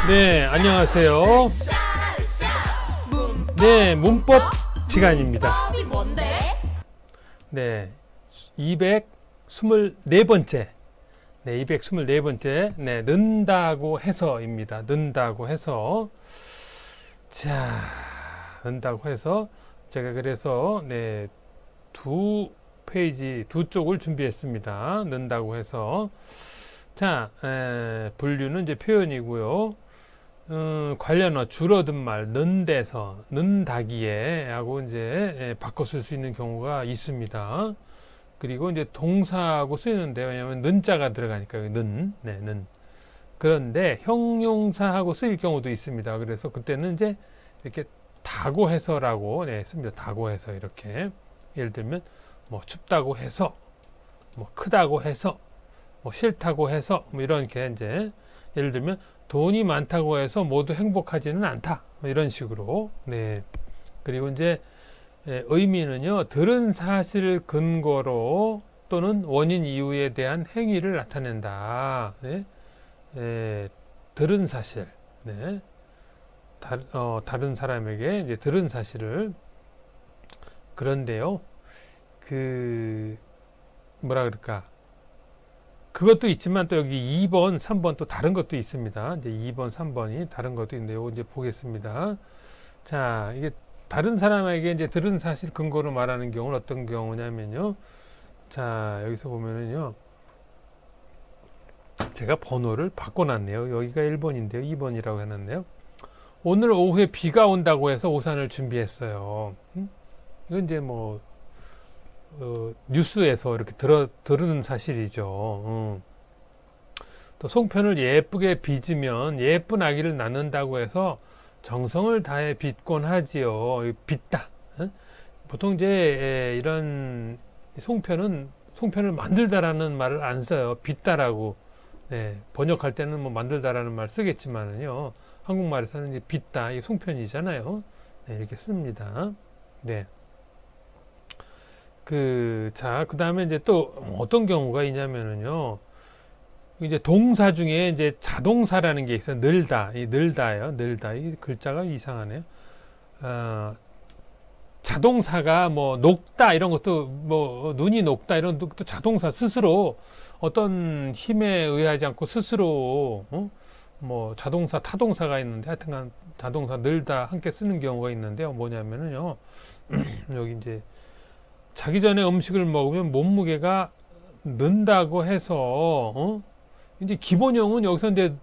네, 안녕하세요. 네, 문법 시간입니다. 네, 224번째. 네, 224번째. 네, 는다고 해서입니다. 는다고 해서. 자, 는다고 해서 제가 그래서 네, 두 페이지, 두 쪽을 준비했습니다. 는다고 해서. 자, 분류는 이제 표현이고요. 관련어 줄어든 말 는데서 는다기에 하고 이제 바꿔 쓸 수 있는 경우가 있습니다. 그리고 이제 동사하고 쓰이는데 왜냐하면 는자가 들어가니까 는, 네, 는. 그런데 형용사하고 쓰일 경우도 있습니다. 그래서 그때는 이제 이렇게 다고 해서라고 네, 씁니다. 다고 해서 이렇게 예를 들면 뭐 춥다고 해서 뭐 크다고 해서 뭐 싫다고 해서 뭐 이렇게 이제 예를 들면 돈이 많다고 해서 모두 행복하지는 않다. 뭐 이런 식으로. 네. 그리고 이제 의미는요. 들은 사실을 근거로 또는 원인 이유에 대한 행위를 나타낸다. 네. 들은 사실. 네. 다른 사람에게 이제 들은 사실을. 그런데요. 뭐라 그럴까? 그것도 있지만 또 여기 2번, 3번 또 다른 것도 있습니다. 이제 2번, 3번이 다른 것도 있는데요. 이제 보겠습니다. 자, 이게 다른 사람에게 이제 들은 사실 근거로 말하는 경우는 어떤 경우냐면요. 자, 여기서 보면은요. 제가 번호를 바꿔놨네요. 여기가 1번인데요. 2번이라고 해놨네요. 오늘 오후에 비가 온다고 해서 우산을 준비했어요. 이건 이제 뭐, 뉴스에서 이렇게 들은 사실이죠. 또 송편을 예쁘게 빚으면 예쁜 아기를 낳는다고 해서 정성을 다해 빚곤 하지요. 빚다. 보통 이제 이런 송편을 만들다라는 말을 안 써요. 빚다라고. 네, 번역할 때는 뭐 만들다라는 말 쓰겠지만은요. 한국말에서는 이제 빚다. 이 송편이잖아요. 네, 이렇게 씁니다. 네. 그 다음에 이제 또 어떤 경우가 있냐면은요. 이제 동사 중에 이제 자동사라는 게 있어요. 늘다. 이 늘다예요. 늘다. 이 글자가 이상하네요. 자동사가 뭐 녹다 이런 것도 뭐 눈이 녹다 이런 것도 자동사 스스로 어떤 힘에 의하지 않고 스스로 뭐 자동사 타동사가 있는데 하여튼간 자동사 늘다 함께 쓰는 경우가 있는데요. 뭐냐면은요. 여기 이제 자기 전에 음식을 먹으면 몸무게가 는다고 해서 이제 기본형은 여기서 이제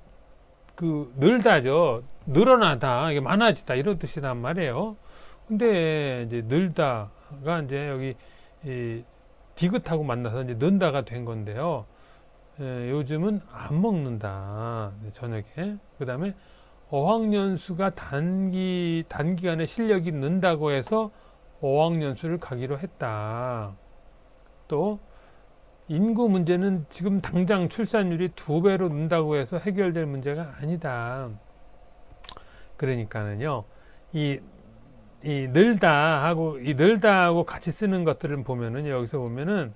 늘다죠. 늘어나다, 이게 많아지다 이런 뜻이란 말이에요. 근데 이제 늘다가 이제 여기 디귿하고 만나서 이제 는다가 된 건데요. 요즘은 안 먹는다. 저녁에. 그 다음에 어학연수가 단기간에 실력이 는다고 해서 어학연수를 가기로 했다. 또 인구 문제는 지금 당장 출산율이 2배로 는다고 해서 해결될 문제가 아니다. 그러니까는요. 이 늘다하고 같이 쓰는 것들을 보면은 여기서 보면은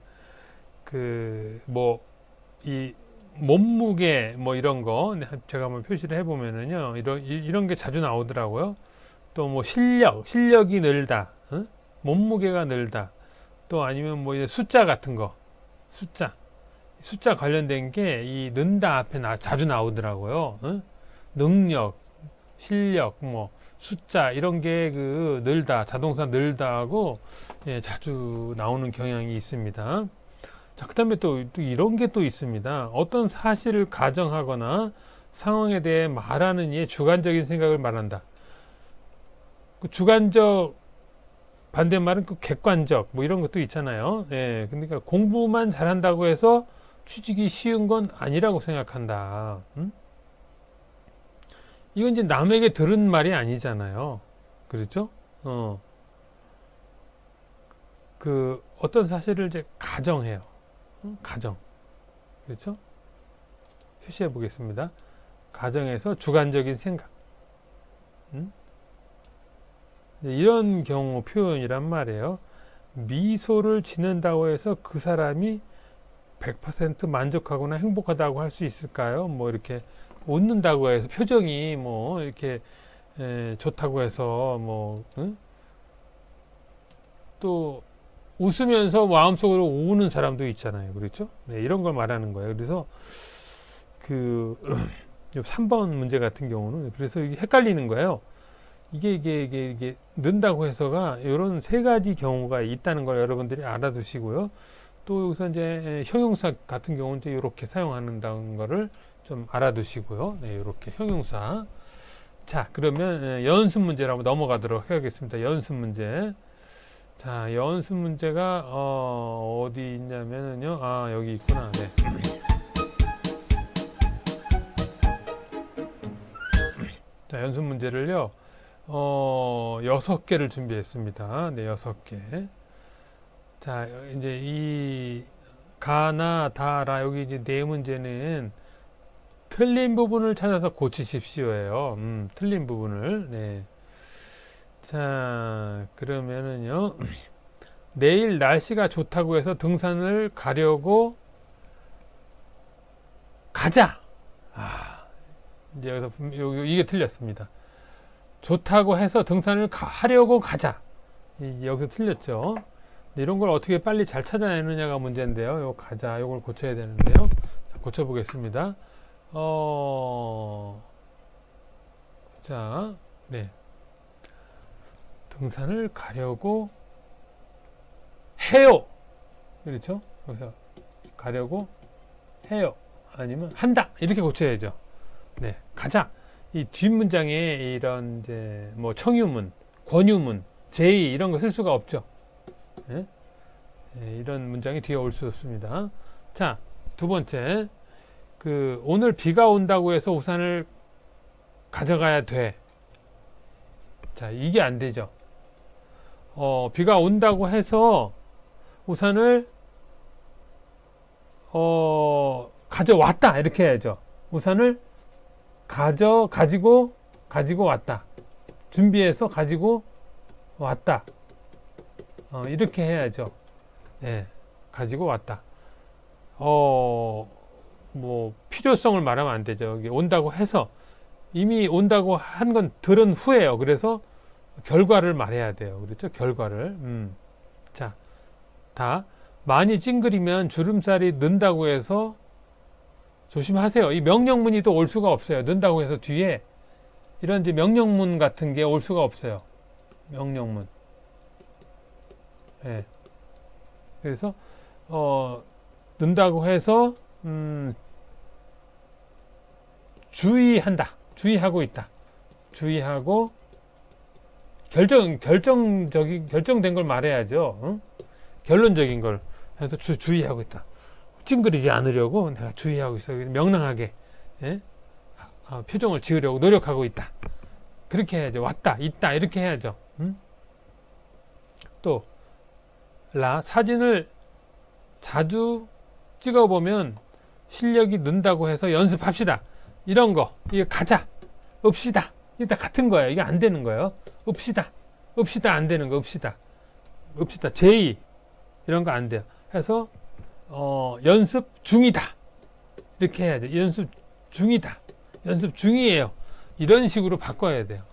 이 몸무게 뭐 이런 거 제가 한번 표시를 해 보면은요. 이런 게 자주 나오더라고요. 또 뭐 실력이 늘다. 몸무게가 늘다. 또 아니면 뭐 숫자 같은 거. 숫자 관련된 게 이 는다 앞에 자주 나오더라고요. 능력, 실력, 뭐 숫자 이런 게 늘다, 자동사 늘다하고 자주 나오는 경향이 있습니다. 자, 그다음에 또 이런 게 또 있습니다. 어떤 사실을 가정하거나 상황에 대해 말하는 이의 주관적인 생각을 말한다. 그 주관적 반대말은 객관적 뭐 이런 것도 있잖아요. 그러니까 공부만 잘한다고 해서 취직이 쉬운 건 아니라고 생각한다. 이건 이제 남에게 들은 말이 아니잖아요. 그렇죠? 어떤 사실을 이제 가정해요. 가정. 그렇죠? 표시해 보겠습니다. 가정에서 주관적인 생각. 이런 경우 표현이란 말이에요. 미소를 짓는다고 해서 그 사람이 100% 만족하거나 행복하다고 할 수 있을까요? 뭐 이렇게 웃는다고 해서 표정이 뭐 이렇게 좋다고 해서 뭐 응? 또 웃으면서 마음속으로 우는 사람도 있잖아요. 그렇죠? 네, 이런 걸 말하는 거예요. 그래서 그 3번 문제 같은 경우는 그래서 이게 헷갈리는 거예요. 이게 는다고 해서가 이런 세 가지 경우가 있다는 걸 여러분들이 알아두시고요. 또 여기서 이제 형용사 같은 경우는 이렇게 사용한다는 거를 좀 알아두시고요. 네, 이렇게 형용사. 자, 그러면 연습 문제로 한번 넘어가도록 하겠습니다. 연습 문제. 자, 연습 문제가 어디 있냐면요. 아, 여기 있구나. 네. 자, 연습 문제를요. 6개를 준비했습니다. 네, 6개. 자, 이제 이 가나 다라 여기 이제 네 문제는 틀린 부분을 찾아서 고치십시오예요. 틀린 부분을. 네. 자, 그러면은요. 내일 날씨가 좋다고 해서 등산을 가려고 가자. 이제 여기서 이게 틀렸습니다. 좋다고 해서 등산을 하려고 가자. 여기서 틀렸죠. 이런 걸 어떻게 빨리 잘 찾아내느냐가 문제인데요. 요 가자. 요걸 고쳐야 되는데요. 자, 고쳐보겠습니다. 자, 네. 등산을 가려고 해요. 그렇죠? 그래서 가려고 해요. 아니면 한다. 이렇게 고쳐야죠. 네. 가자. 이 뒷문장에 이런 이제 뭐 청유문, 권유문, 제의 이런 거 쓸 수가 없죠. 네? 네, 이런 문장이 뒤에 올 수 없습니다. 자, 두 번째. 오늘 비가 온다고 해서 우산을 가져가야 돼. 자, 이게 안 되죠. 비가 온다고 해서 우산을 가져왔다. 이렇게 해야죠. 우산을 가지고 왔다. 준비해서 가지고 왔다. 이렇게 해야죠. 네, 가지고 왔다. 뭐 필요성을 말하면 안 되죠. 여기 온다고 해서 이미 온다고 한 건 들은 후에요. 그래서 결과를 말해야 돼요. 그렇죠? 결과를. 자, 많이 찡그리면 주름살이 는다고 해서 조심하세요. 이 명령문이 또 올 수가 없어요. 는다고 해서 뒤에 이런 이제 명령문 같은 게 올 수가 없어요. 명령문. 네. 그래서 는다고 해서 주의한다. 주의하고 있다. 주의하고 결정된 걸 말해야죠. 응? 결론적인 걸 해서 주의하고 있다. 찡그리지 않으려고 내가 주의하고 있어. 명랑하게 표정을 지으려고 노력하고 있다. 그렇게 해야죠. 왔다, 있다 이렇게 해야죠. 응? 또 사진을 자주 찍어보면 실력이 는다고 해서 연습합시다. 이런 거 이거 가자, 읍시다. 이게 다 같은 거예요. 이게 안 되는 거예요. 읍시다 안 되는 거. 읍시다 제의 이런 거 안 돼요. 해서 연습 중이다 이렇게 해야죠. 연습 중이다, 연습 중이에요. 이런 식으로 바꿔야 돼요.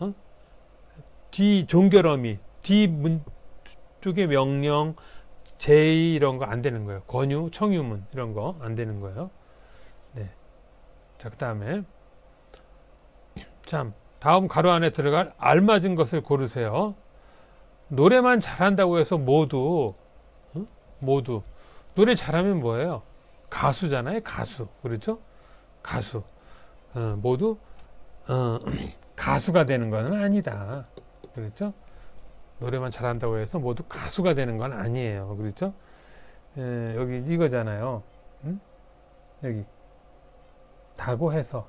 뒤 종결어미, 뒤 문 쪽에 명령, 제의 이런 거 안 되는 거예요. 권유, 청유문 이런 거 안 되는 거예요. 네. 자, 그 다음에 다음 가로 안에 들어갈 알맞은 것을 고르세요. 노래만 잘한다고 해서 모두 노래 잘하면 뭐예요? 가수잖아요. 가수. 그렇죠? 가수. 모두 가수가 되는 건 아니다. 그렇죠? 노래만 잘한다고 해서 모두 가수가 되는 건 아니에요. 그렇죠? 여기 이거잖아요. 여기 다고 해서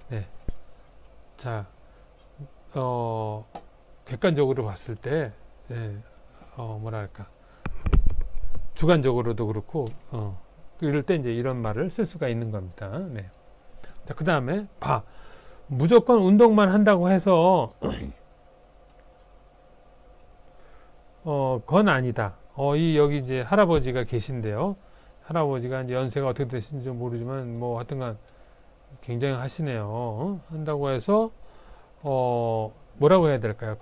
네. 자, 객관적으로 봤을 때 뭐랄까 주관적으로도 그렇고 이럴 때 이제 이런 말을 쓸 수가 있는 겁니다. 네. 자, 그 다음에 무조건 운동만 한다고 해서 건 아니다. 여기 이제 할아버지가 계신데요. 할아버지가 이제 연세가 어떻게 되신지 모르지만 뭐 하여튼간 굉장히 하시네요. 한다고 해서 뭐라고 해야 될까요?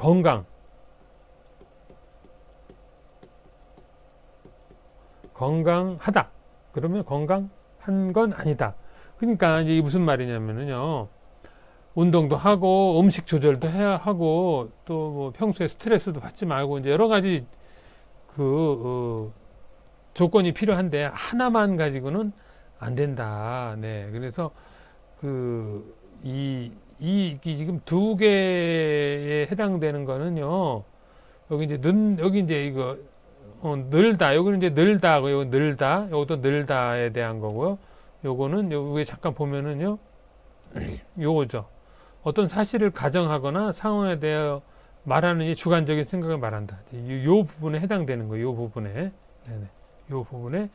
건강하다. 그러면 건강한 건 아니다. 그러니까 이게 무슨 말이냐면요. 운동도 하고 음식 조절도 해야 하고 또 뭐 평소에 스트레스도 받지 말고 이제 여러 가지 조건이 필요한데 하나만 가지고는 안 된다. 네. 그래서 이 지금 두 개에 해당되는 거는요. 여기 이제 이거 늘다. 여기는 이제 늘다. 이거 늘다. 요것도 늘다에 대한 거고요. 요거는 여기 잠깐 보면은요. 요거죠. 어떤 사실을 가정하거나 상황에 대해 말하는 이 주관적인 생각을 말한다. 요 부분에 해당되는 거예요. 요 부분에. 네네. 요 부분에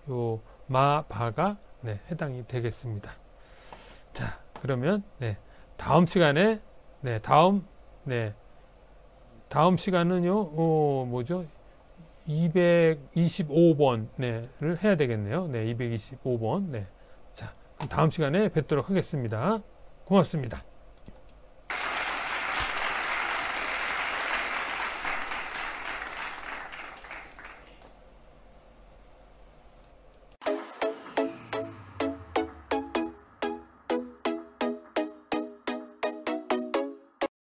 요 바가 네, 해당이 되겠습니다. 자, 그러면 네. 다음 시간에 다음 시간은요. 뭐죠? 225번 를 해야 되겠네요. 네, 225번. 네. 자, 다음 시간에 뵙도록 하겠습니다. 고맙습니다.